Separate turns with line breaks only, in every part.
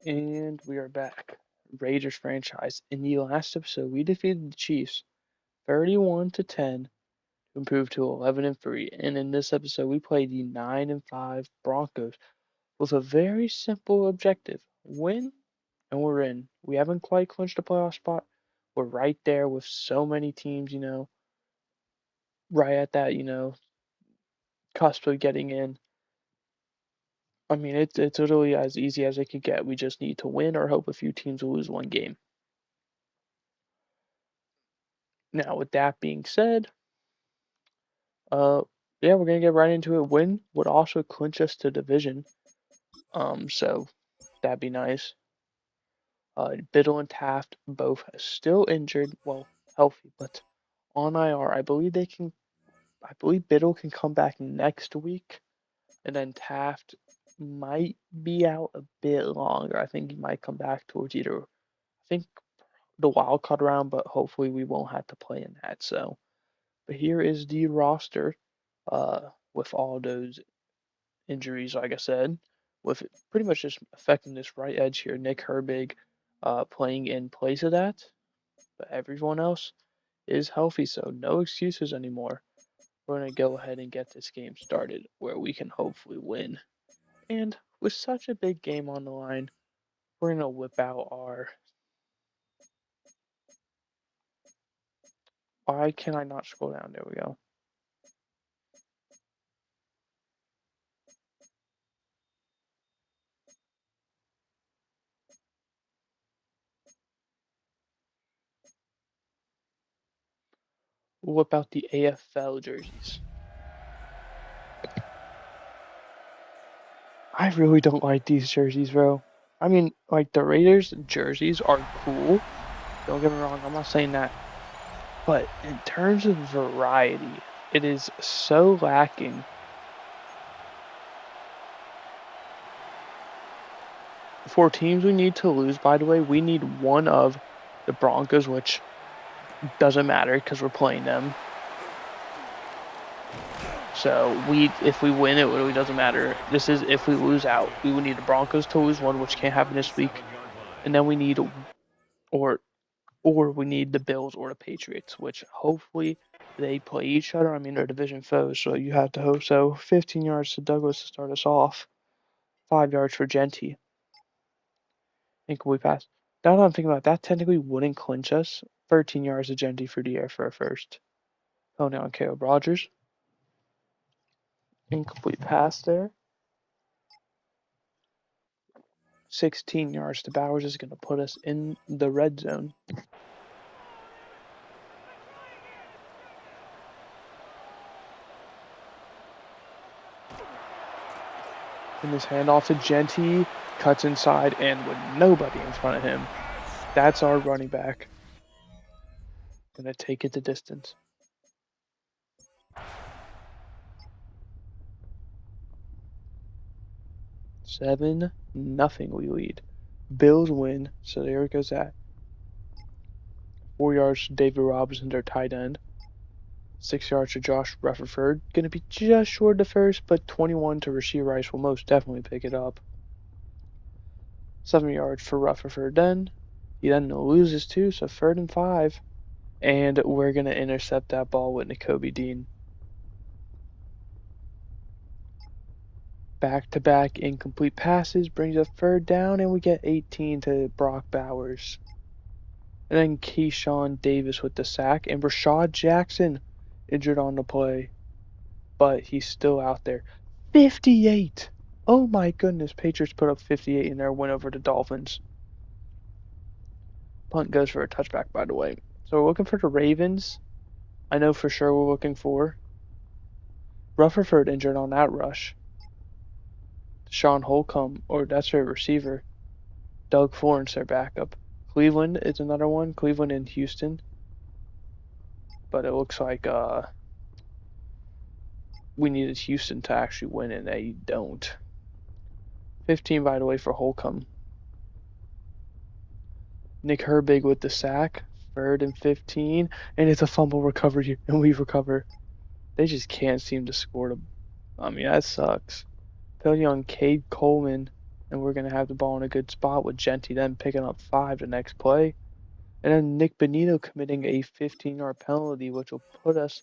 And we are back. Raiders franchise. In the last episode, we defeated the Chiefs 31-10 to improve to 11-3. And in this episode, we played the 9-5 Broncos with a very simple objective: win, and we're in. We haven't quite clinched a playoff spot. We're right there with so many teams, right at that, cusp of getting in. I mean, it's literally as easy as it could get. We just need to win or hope a few teams will lose one game. Now, with that being said, Uh, yeah, we're gonna get right into it. Win would also clinch us to division. So that'd be nice. Biddle and Taft both still injured, well, healthy, but on IR. I believe they can. I believe Biddle can come back next week, and then Taft might be out a bit longer. I think he might come back towards either. I think the wild card round, but hopefully we won't have to play in that. So, but here is the roster. With all those injuries, like I said, with pretty much just affecting this right edge here. Nick Herbig playing in place of that, but everyone else is healthy, so no excuses anymore. We're going to go ahead and get this game started where we can hopefully win. And with such a big game on the line, we're going to whip out our. Why can I not scroll down? There we go. We'll whip out the AFL jerseys. I really don't like these jerseys, bro. I mean, like the Raiders jerseys are cool. Don't get me wrong, I'm not saying that. But in terms of variety, it is so lacking. For teams we need to lose, by the way, we need one of the Broncos, which doesn't matter because we're playing them. So if we win, it really doesn't matter. This is if we lose out. We would need the Broncos to lose one, which can't happen this week, and then we need or or we need the Bills or the Patriots, which hopefully they play each other. I mean, they're division foes, so you have to hope so. 15 yards to Douglas to start us off. 5 yards for Genty. Incomplete pass. Now that I'm thinking about it, that technically wouldn't clinch us. 13 yards to Genty for the air for a first. Oh, now on Caleb Rogers. Incomplete pass there. 16 yards to Bowers is going to put us in the red zone. And this handoff to Genty, cuts inside, and with nobody in front of him, that's our running back. Gonna take it the distance. 7-0 we lead. Bills win, so there it goes that. 4 yards to David Robinson, their tight end. 6 yards to Josh Rutherford. Going to be just short of the first, but 21 to Rasheed Rice will most definitely pick it up. 7 yards for Rutherford then. He then loses 2, so 3rd and 5. And we're going to intercept that ball with Nakobe Dean. Back-to-back incomplete passes brings us 3rd down, and we get 18 to Brock Bowers. And then Keyshawn Davis with the sack, and Rashad Jackson injured on the play. But he's still out there. 58! Oh my goodness, Patriots put up 58 in their win over the Dolphins. Punt goes for a touchback, by the way. So we're looking for the Ravens. I know for sure we're looking for. Rutherford injured on that rush. Sean Holcomb, or that's their receiver. Doug Florence, their backup. Cleveland is another one. Cleveland and Houston. But it looks like we needed Houston to actually win, and they don't. 15, by the way, for Holcomb. Nick Herbig with the sack. 3rd and 15. And it's a fumble recovery, and we recover. They just can't seem to score. I mean, that sucks. Penalty on Cade Coleman. And we're going to have the ball in a good spot with Genti then picking up 5 the next play. And then Nick Benito committing a 15-yard penalty, which will put us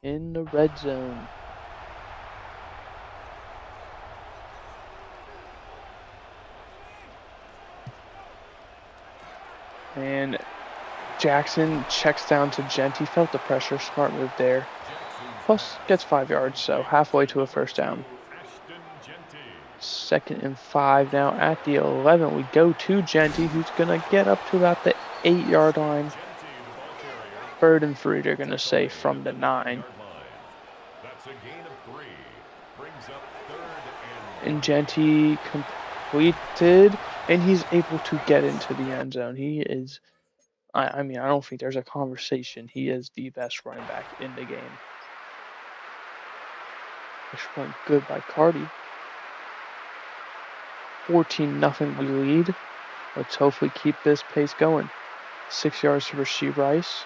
in the red zone. And Jackson checks down to Genti, felt the pressure, smart move there. Plus gets 5 yards, so halfway to a first down. 2nd and 5 now at the 11. We go to Genti, who's going to get up to about the 8-yard line. 3rd and 3, they're going to say from the 9. And Genti completed, and he's able to get into the end zone. He is, I mean, I don't think there's a conversation. He is the best running back in the game. Extra point good by Cardi. 14-0 we lead. Let's hopefully keep this pace going. 6 yards to Rasheed Rice.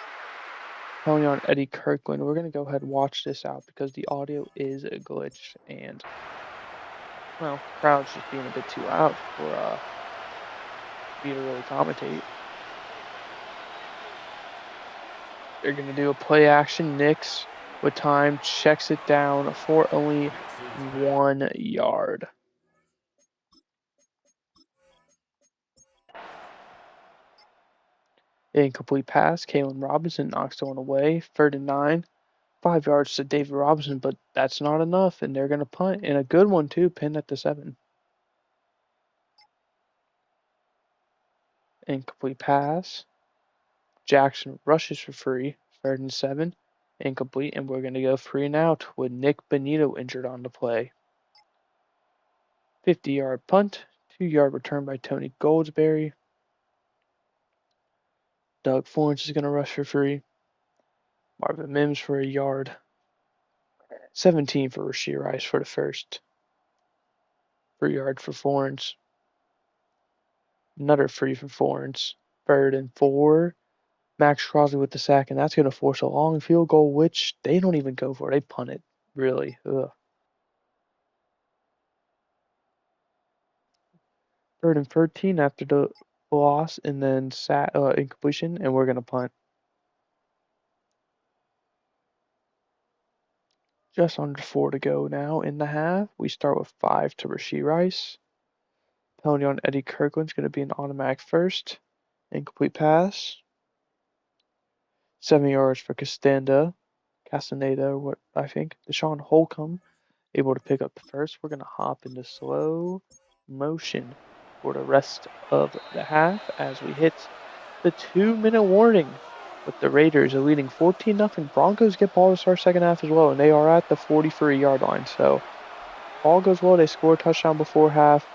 Penalty on Eddie Kirkland. We're going to go ahead and watch this out because the audio is glitched and, well, the crowd's just being a bit too loud for me to really commentate. They're going to do a play action. Nix with time checks it down for only 1 yard. Incomplete pass. Kalen Robinson knocks the one away. 3rd and 9. 5 yards to David Robinson, but that's not enough, and they're going to punt. And a good one, too, pinned at the 7. Incomplete pass. Jackson rushes for free. 3rd and 7. Incomplete, and we're going to go 3 and out with Nick Benito injured on the play. 50-yard punt. 2-yard return by Tony Goldsberry. Doug Florence is going to rush for free. Marvin Mims for a yard. 17 for Rasheed Rice for the first. 3 yard for Florence. Another free for Florence. 3rd and 4. Max Crosby with the sack, and that's going to force a long field goal, which they don't even go for. They punt it, really. Ugh. 3rd and 13 after the loss, and then incompletion, and we're going to punt. Just under 4 to go now in the half. We start with 5 to Rasheed Rice. Penalty on Eddie Kirkland's going to be an automatic first. Incomplete pass. 7 yards for Castaneda, what I think. Deshaun Holcomb able to pick up the first. We're going to hop into slow motion for the rest of the half as we hit the 2-minute warning with the Raiders leading 14-0. Broncos get ball to start second half as well, and they are at the 43-yard line. So all goes well. They score a touchdown before half,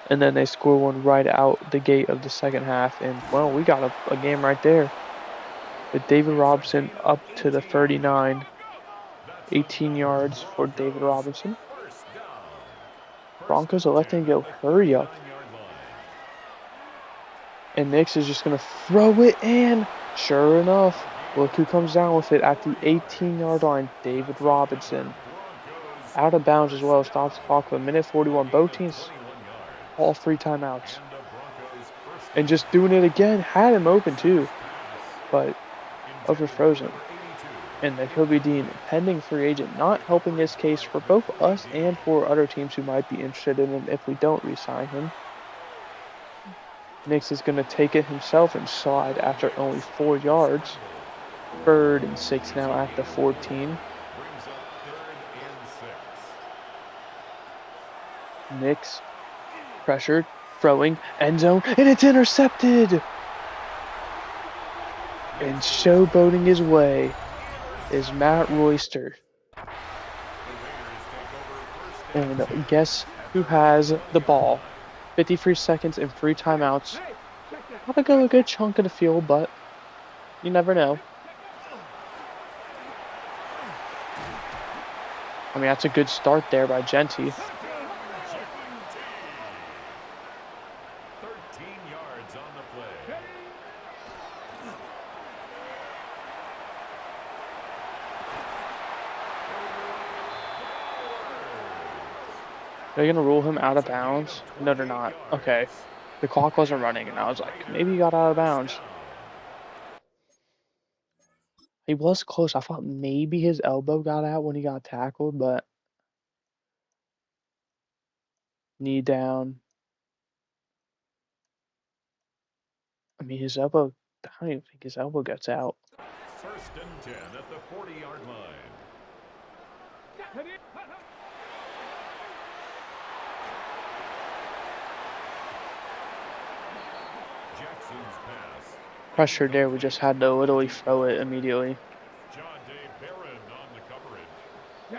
and then they score one right out the gate of the second half. And, well, we got a game right there. With David Robinson up to the 39. 18 yards for David Robinson. Broncos electing to go hurry up. And Nix is just going to throw it, and sure enough, look who comes down with it at the 18-yard line, David Robinson. Out of bounds as well, stops the clock with a minute 41. Both teams, all 3 timeouts. And just doing it again, had him open too, but overfroze him. And then he'll be deemed pending free agent, not helping this case for both us and for other teams who might be interested in him if we don't re-sign him. Nix is going to take it himself and slide after only 4 yards. 3rd and 6 now at the 14. Nix pressured, throwing, end zone, and it's intercepted! And showboating his way is Matt Royster. And guess who has the ball? 53 seconds and 3 timeouts. Probably go a good chunk of the field, but you never know. I mean, that's a good start there by Genti.
13 yards on the play.
They're gonna rule him out of
It's a gain
bounds.
of
No, they're
28
not. Okay.
yards.
The clock wasn't running, and I was like, maybe he
Raiders,
got out of
first
bounds.
down.
He was close. I thought maybe his elbow got out when he got tackled, but knee down. I mean, his elbow. I don't even think his elbow gets out.
First and 10 at the 40-yard line. Jackson's pass.
Pressure there. We just
Incomplete.
had to literally throw it immediately.
John Day Barron on the coverage. The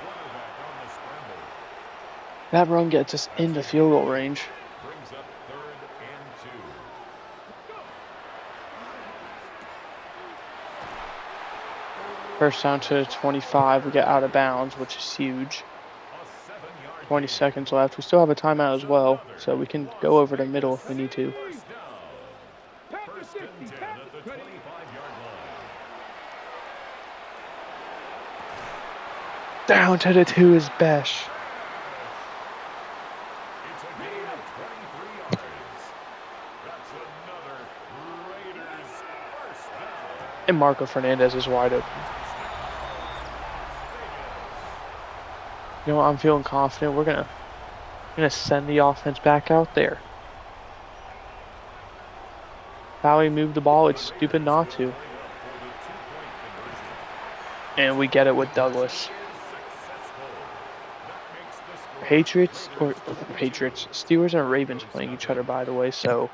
quarterback on the scramble.
That run gets us
That's
into
a
field goal
gain.
range.
Brings up 3rd and 2.
First down to 25. We get out of bounds, which is huge.
A 7-yard
20
gain.
seconds left. We still have a timeout
That's
as well,
another
so we can go
Las
over the middle
Vegas
if we need to.
first down. First and 10 at the 25-yard line.
Down to the 2 is Besh.
It's a gain of 23 yards. That's another Raiders first down.
And Marco Fernandez is wide open. You know what? I'm feeling confident. We're gonna send the offense back out there. How we move the ball, it's
The
stupid
Raiders
not
will
to.
bring up for the 2-point conversion.
And we get it with
Conversion
Douglas.
is successful. That makes the score
Patriots,
Raiders 22,
Steelers and Ravens
Broncos
playing each other,
nothing.
by the way. So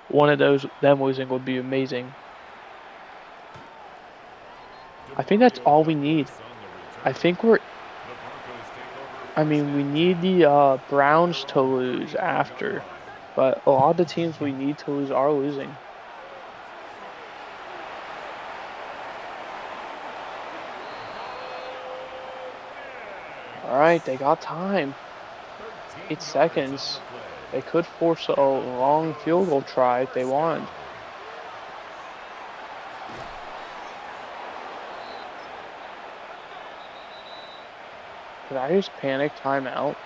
one of them losing would be amazing. I think that's
DeMario
all we need.
Douglas on the
I
return.
think we're.
The Broncos take over
I
first
mean, we
and
need
10.
the Browns
They're
to
on the
lose
35-yard
after,
line.
but a lot of the teams we need to lose are losing. All right, they got time. 8
13 yards on the
seconds.
play.
They could force a long field
Broncos
goal try if they
first down.
wanted. Did I just panic timeout?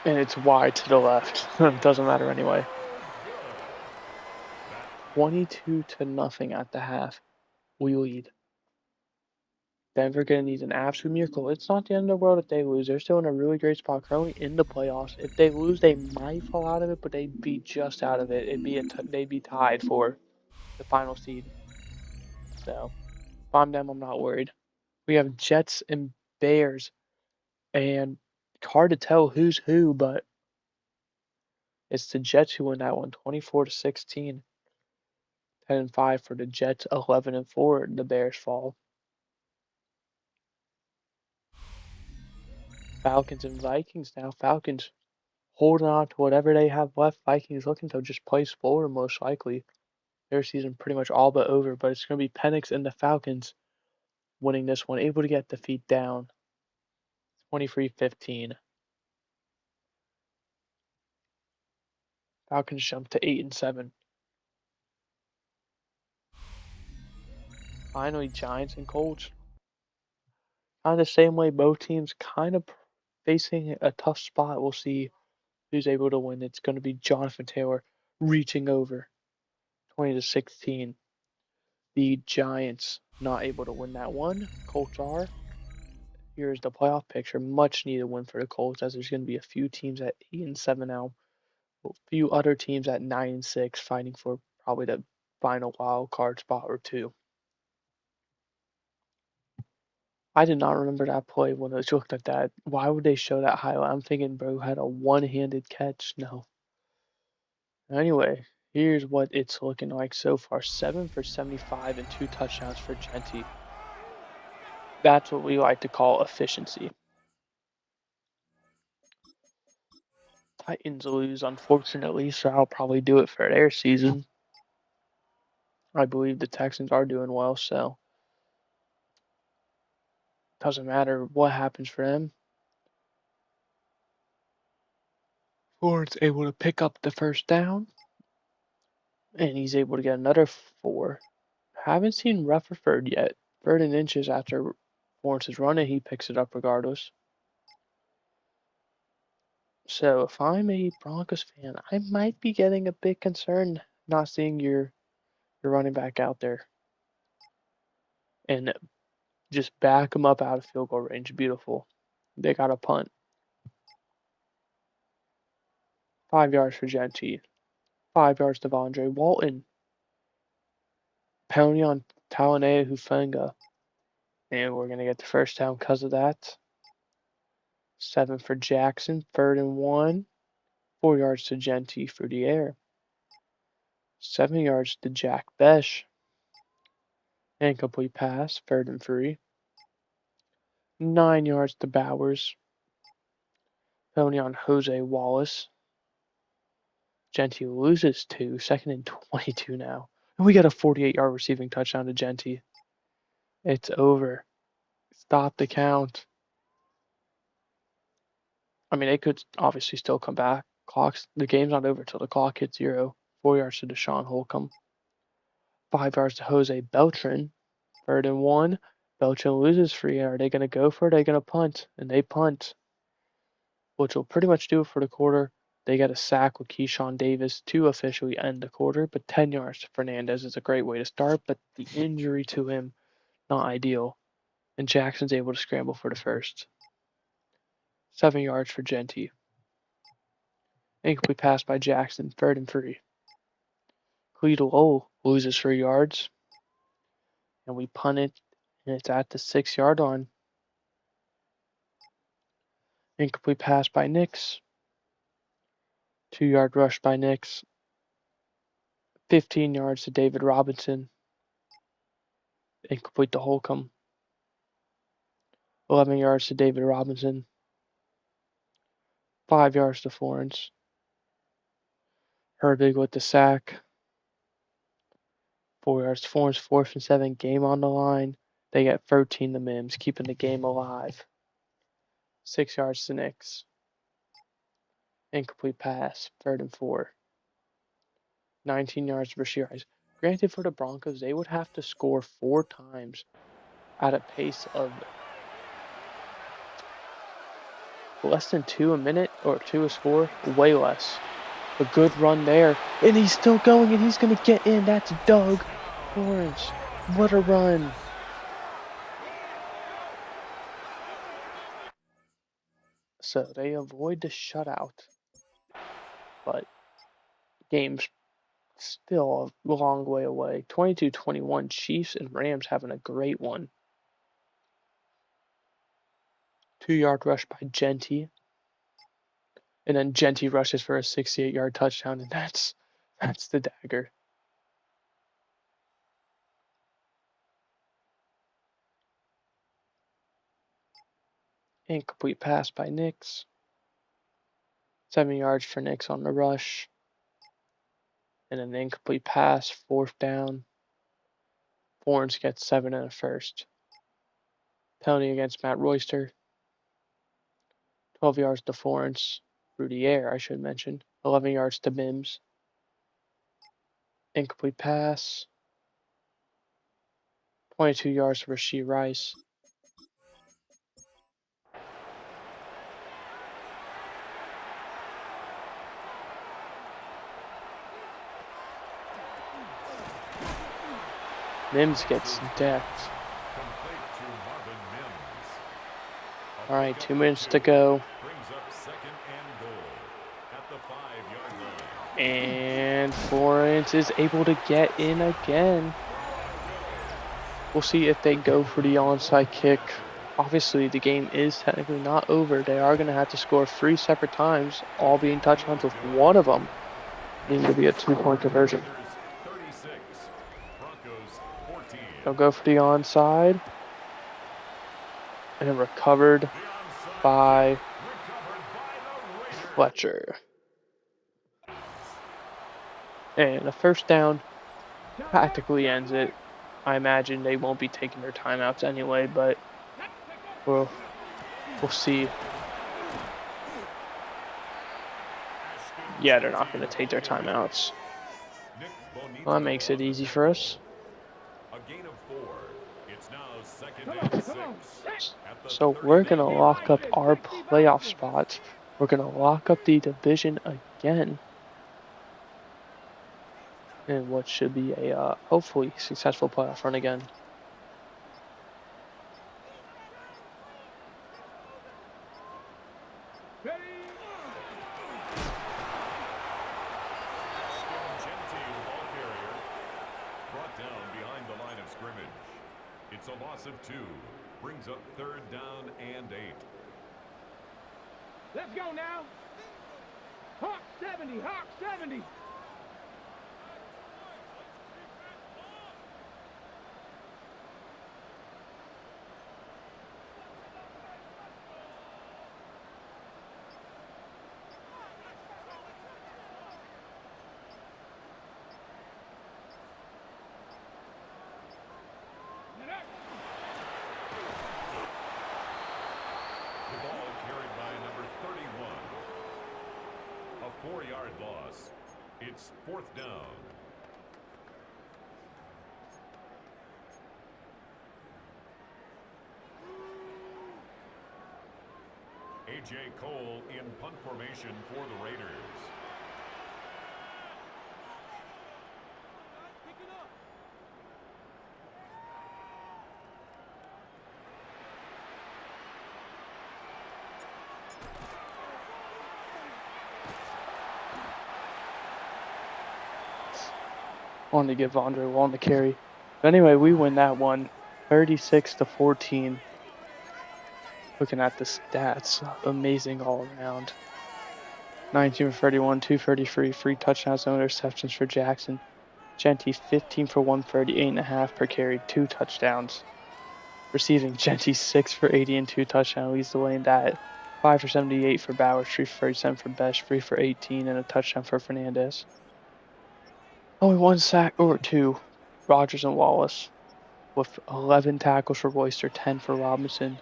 And it's wide to the left. Doesn't matter anyway.
Good. That
22-0 at the half. We lead. Denver gonna need an absolute miracle. It's not the end of the world if they lose. They're still in a really great spot, currently in the playoffs. If they lose, they might fall out of it, but they'd be just out of it. They'd be tied for the final seed. So if I'm them, I'm not worried. We have Jets and Bears, and hard to tell who's who, but it's the Jets who win that one, 24-16. 10-5 for the Jets, 11-4. The Bears fall. Falcons and Vikings now. Falcons holding on to whatever they have left. Vikings looking to just play spoiler most likely. Their season pretty much all but over, but it's going to be Penix and the Falcons winning this one, able to get the feet down. 23-15. Falcons jump to 8-7. Finally, Giants and Colts. Kind of the same way, both teams kind of facing a tough spot. We'll see who's able to win. It's going to be Jonathan Taylor reaching over 20-16. The Giants not able to win that one. Colts are. Here's the playoff picture. Much needed win for the Colts, as there's going to be a few teams at 8-7 now. A few other teams at 9-6 fighting for probably the final wild card spot or two. I did not remember that play when I was looking at that. Why would they show that highlight? I'm thinking, bro, had a one-handed catch. No. Anyway, here's what it's looking like so far. 7 for 75 and 2 touchdowns for Genty. That's what we like to call efficiency. Titans lose, unfortunately, so I'll probably do it for their season. I believe the Texans are doing well, so doesn't matter what happens for them. Ford's able to pick up the first down, and he's able to get another 4. Haven't seen Rutherford yet. 3rd and inches after Lawrence's run, and he picks it up regardless. So if I'm a Broncos fan, I might be getting a bit concerned not seeing your running back out there. And just back him up out of field goal range. Beautiful. They got a punt. 5 yards for Genty. 5 yards to Vondre Walton. Penalty on Talanea Hufanga. And we're going to get the first down because of that. 7 for Jackson. 3rd and 1. 4 yards to Genty through the air. 7 yards to Jack Besh. Incomplete pass. 3rd and 3. 9 yards to Bowers. Penalty on Jose Wallace. Genty loses 2. 2nd and 22 now. And we got a 48-yard receiving touchdown to Genty. It's over. Stop the count. I mean, they could obviously still come back. The game's not over till the clock hits 0. 4 yards to Deshaun Holcomb. 5 yards to Jose Beltran. 3rd and 1. Beltran loses 3. Are they going to go for it? Are they going to punt? And they punt, which will pretty much do it for the quarter. They get a sack with Keyshawn Davis to officially end the quarter, but 10 yards to Fernandez is a great way to start, but the injury to him, not ideal. And Jackson's able to scramble for the first. 7 yards for Genty. Incomplete pass by Jackson. 3rd and 3. Cleveland loses 3 yards. And we punt it, and it's at the 6-yard line. Incomplete pass by Nix. 2-yard rush by Nix. 15 yards to David Robinson. Incomplete to Holcomb. 11 yards to David Robinson. 5 yards to Florence. Herbig with the sack. 4 yards to Florence. 4th and 7. Game on the line. They get 13 to Mims, keeping the game alive. 6 yards to Nix. Incomplete pass. 3rd and 4. 19 yards for Rasheed. Granted, for the Broncos, they would have to score 4 times at a pace of less than 2 a minute, or 2 a score, way less. A good run there, and he's still going, and he's going to get in. That's Doug Lawrence. What a run. So they avoid the shutout, but game's still a long way away. 22-21, Chiefs and Rams having a great one. 2-yard rush by Genty. And then Genty rushes for a 68-yard touchdown, and that's the dagger. Incomplete pass by Nix. 7 yards for Nix on the rush. And an incomplete pass, 4th down. Florence gets 7 and a first. Penalty against Matt Royster. 12 yards to Florence. Through the air, I should mention. 11 yards to Mims. Incomplete pass. 22 yards for Rasheed Rice. Mims gets decked.
Complete to Marvin Mims. A
All right,
pickup
2 minutes to
six
go.
brings up 2nd and goal at the 5-yard line.
And Florence is able to get in again. We'll see if they go for the onside kick. Obviously, the game is technically not over. They are going to have to score 3 separate times, all being touchdowns, with one of them needing to be a 2-point conversion.
36, Broncos 14.
They'll go for the onside. And recovered by Fletcher. And a first down practically ends it. I imagine they won't be taking their timeouts anyway, but we'll see. Yeah, they're not
Chanty
going to take
ball
their
carrier.
timeouts.
Nick
Well, that
Bonito
makes it
on the
easy for
tackle.
us.
A gain of 4. It's now second and 6 at the
So we're going to
39 yard
lock up
line.
our playoff spots. We're going to lock up the division again in what should be a hopefully successful playoff run again.
Gentile, the ball carrier, brought down behind the line of scrimmage. It's a loss of 2. Brings up third down and 8.
Let's go now. Hawk 70, Hawk 70.
The ball carried by number 31. A 4-yard loss. It's fourth down. A.J. Cole in punt formation for the Raiders.
Wanted to give Andre Wall the carry. But anyway, we win that one 36-14. Looking at the stats, amazing all around. 19 for 31, 233, free touchdowns, no interceptions for Jackson. Genty 15 for 130, 8.5 per carry, 2 touchdowns. Receiving Genty 6 for 80 and 2 touchdowns leads the way in that. 5 for 78 for Bowers, 3 for 37 for Best, 3 for 18, and a touchdown for Fernandez. Only 1 sack or 2. Rogers and Wallace with 11 tackles for Royster, 10 for Robinson.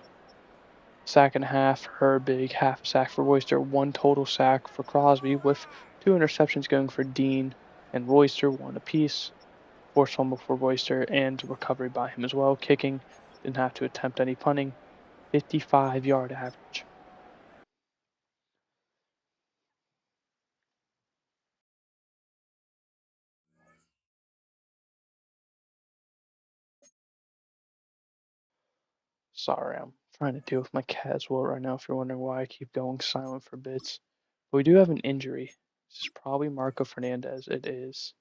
Sack and a half for Herbig, half a sack for Royster, 1 total sack for Crosby, with 2 interceptions going for Dean and Royster, 1 apiece. Forced fumble for Royster and recovery by him as well. Kicking, didn't have to attempt any punting. 55-yard average. Sorry, I'm trying to deal with my cat as well right now if you're wondering why I keep going silent for bits. But we do have an injury. This is probably Marco Fernandez. It is.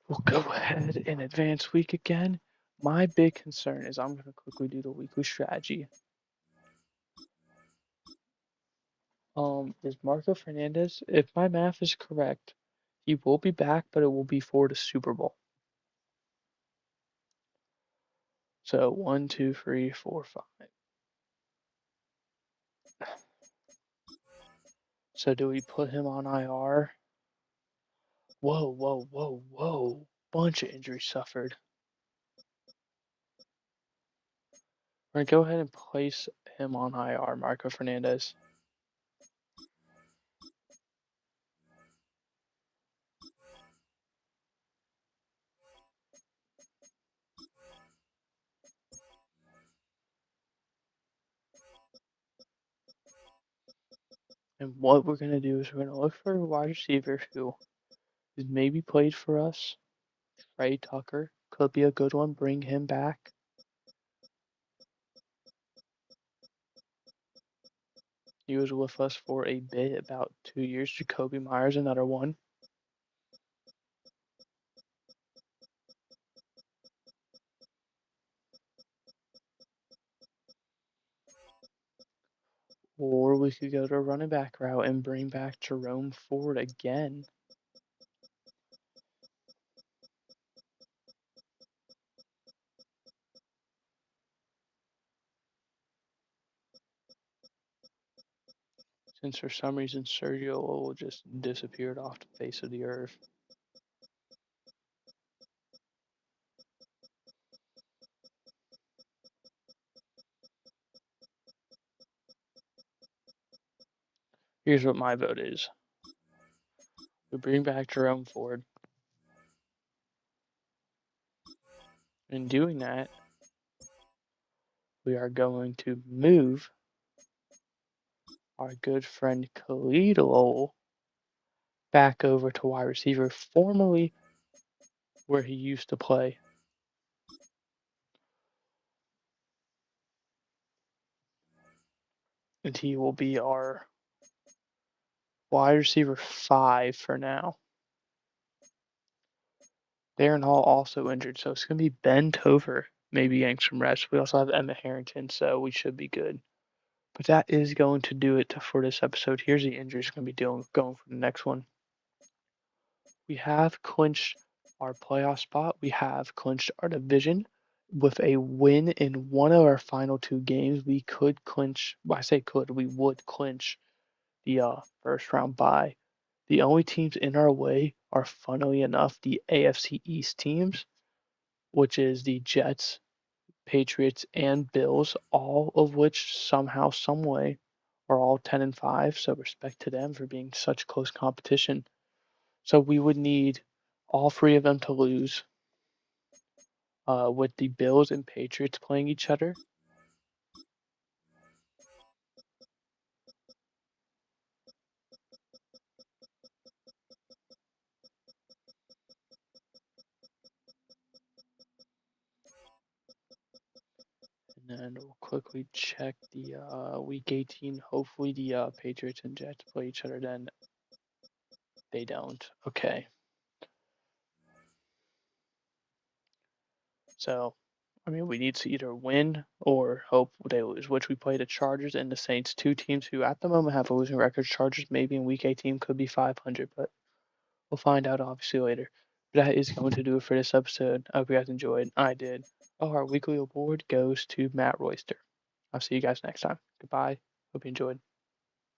We'll go ahead and advance week again. My big concern is I'm going to quickly do the weekly strategy. Is Marco Fernandez, if my math is correct, he will be back, but it will be for the Super Bowl. So 1, 2, 3, 4, 5. So do we put him on IR? Whoa, whoa, whoa, whoa. Bunch of injuries suffered. We're going to go ahead and place him on IR, Marco Fernandez. And what we're going to do is we're going to look for a wide receiver who has maybe played for us. Trey Tucker could be a good one. Bring him back. He was with us for a bit, about 2 years. Jacoby Myers, another one. Or we could go to a running back route and bring back Jerome Ford again. since for some reason Sergio Llull just disappeared off the face of the earth. Here's what my vote is. We bring back Jerome Ford. In doing that, we are going to move our good friend Khalid Lowell back over to wide receiver, formerly where he used to play. And he will be our wide receiver 5 for now. Darren Hall also injured, so it's going to be Ben Tover maybe getting some rest. We also have Emmett Harrington, so we should be good. But that is going to do it for this episode. Here's the injuries going to be going for the next one. We have clinched our playoff spot. We have clinched our division. With a win in one of our final 2 games, we could clinch. Well, I say could, we would clinch the first round bye. The only teams in our way are, funnily enough, the AFC East teams, which is the Jets, Patriots, and Bills, all of which somehow, some way, are all 10-5. So respect to them for being such close competition. So we would need all 3 of them to lose, with the Bills and Patriots playing each other. And then we'll quickly check the week 18. Hopefully the Patriots and Jets play each other. Then they don't. Okay. So, I mean, we need to either win or hope they lose, which we play the Chargers and the Saints, 2 teams who at the moment have a losing record. Chargers maybe in week 18 could be 500, but we'll find out obviously later. But that is going to do it for this episode. I hope you guys enjoyed. I did. Oh, our weekly award goes to Matt Royster. I'll see you guys next time. Goodbye. Hope you enjoyed.